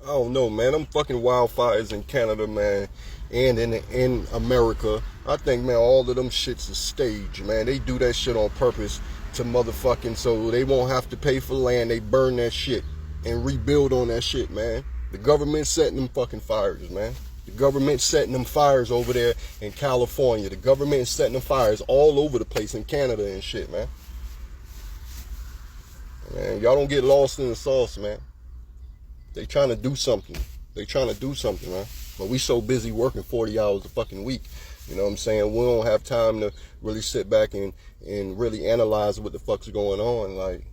I don't know, man. Them fucking wildfires in Canada, man, and in America. I think, man, all of them shits is staged, man. They do that shit on purpose to motherfucking so they won't have to pay for land. They burn that shit and rebuild on that shit, man. The government setting them fucking fires, man. The government setting them fires over there in California. The government setting them fires all over the place in Canada and shit, man. Man, y'all don't get lost in the sauce, man. They trying to do something. They trying to do something, man. But we so busy working 40 hours a fucking week. You know what I'm saying? We don't have time to really sit back and really analyze what the fuck's going on. Like,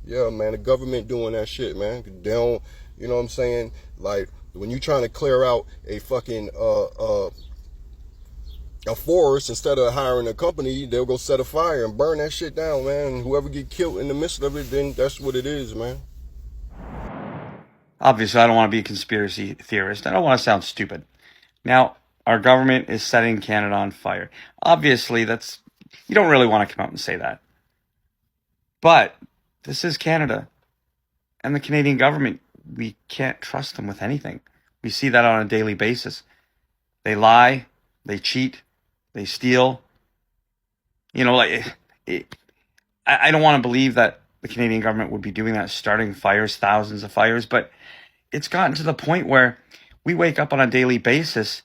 yeah, man, the government doing that shit, man. They don't, you know what I'm saying? Like, when you trying to clear out a fucking a forest, instead of hiring a company, they'll go set a fire and burn that shit down, man. And whoever get killed in the midst of it, then that's what it is, man. Obviously, I don't want to be a conspiracy theorist. I don't want to sound stupid. Now, our government is setting Canada on fire. Obviously, you don't really want to come out and say that. But this is Canada. And the Canadian government, we can't trust them with anything. We see that on a daily basis. They lie, they cheat, they steal. You know, like, I don't want to believe that the Canadian government would be doing that, starting fires, thousands of fires, but it's gotten to the point where we wake up on a daily basis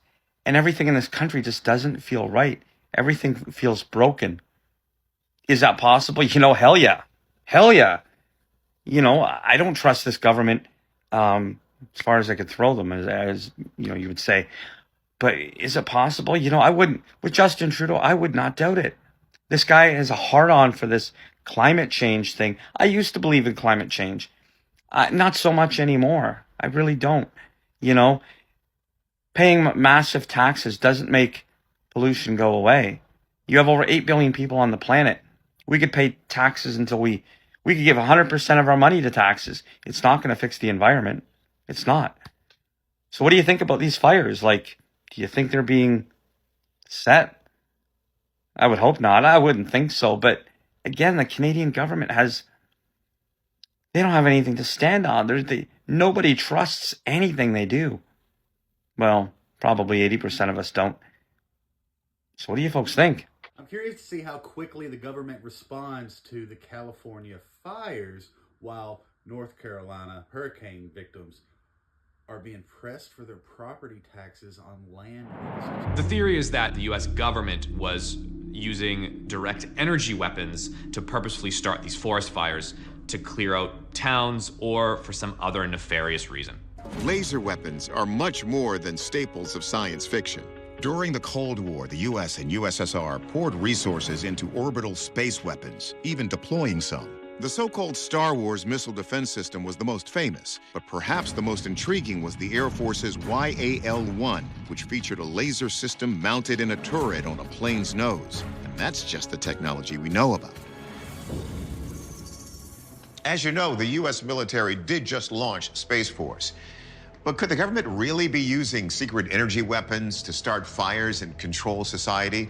and everything in this country just doesn't feel right. Everything feels broken. Is that possible? You know, hell yeah. Hell yeah. You know, I don't trust this government as far as I could throw them, as you know, you would say. But is it possible? You know, I wouldn't. With Justin Trudeau, I would not doubt it. This guy has a hard-on for this climate change thing. I used to believe in climate change. Not so much anymore. I really don't. You know, paying massive taxes doesn't make pollution go away. You have over 8 billion people on the planet. We could pay taxes until we could give 100% of our money to taxes. It's not going to fix the environment. It's not. So what do you think about these fires? Like, do you think they're being set? I would hope not. I wouldn't think so. But again, the Canadian government they don't have anything to stand on. Nobody trusts anything they do. Well, probably 80% of us don't. So what do you folks think? I'm curious to see how quickly the government responds to the California fires while North Carolina hurricane victims are being pressed for their property taxes on land. The theory is that the US government was using direct energy weapons to purposefully start these forest fires to clear out towns or for some other nefarious reason. Laser weapons are much more than staples of science fiction. During the Cold War, the US and USSR poured resources into orbital space weapons, even deploying some. The so-called Star Wars missile defense system was the most famous, but perhaps the most intriguing was the Air Force's YAL-1, which featured a laser system mounted in a turret on a plane's nose. And that's just the technology we know about. As you know, the U.S. military did just launch Space Force. But could the government really be using secret energy weapons to start fires and control society?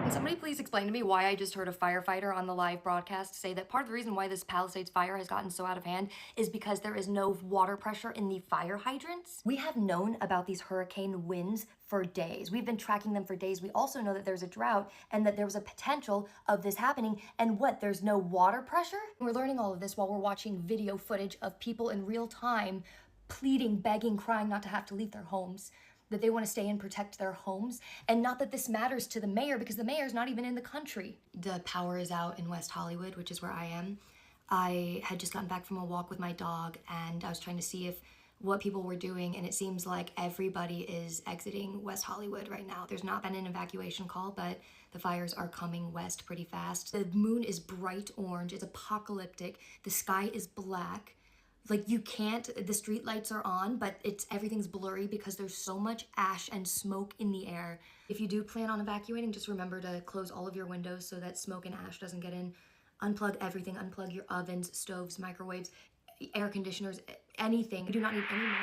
Can somebody please explain to me why I just heard a firefighter on the live broadcast say that part of the reason why this Palisades fire has gotten so out of hand is because there is no water pressure in the fire hydrants? We have known about these hurricane winds for days. We've been tracking them for days. We also know that there's a drought and that there was a potential of this happening. And what, there's no water pressure? We're learning all of this while we're watching video footage of people in real time pleading, begging, crying not to have to leave their homes, that they want to stay and protect their homes, and not that this matters to the mayor because the mayor's not even in the country. The power is out in West Hollywood, which is where I am. I had just gotten back from a walk with my dog and I was trying to see what people were doing, and it seems like everybody is exiting West Hollywood right now. There's not been an evacuation call, but the fires are coming west pretty fast. The moon is bright orange, it's apocalyptic, the sky is black. Like, you can't, the street lights are on, but everything's blurry because there's so much ash and smoke in the air. If you do plan on evacuating, just remember to close all of your windows so that smoke and ash doesn't get in. Unplug everything, unplug your ovens, stoves, microwaves, air conditioners, anything. You do not need any more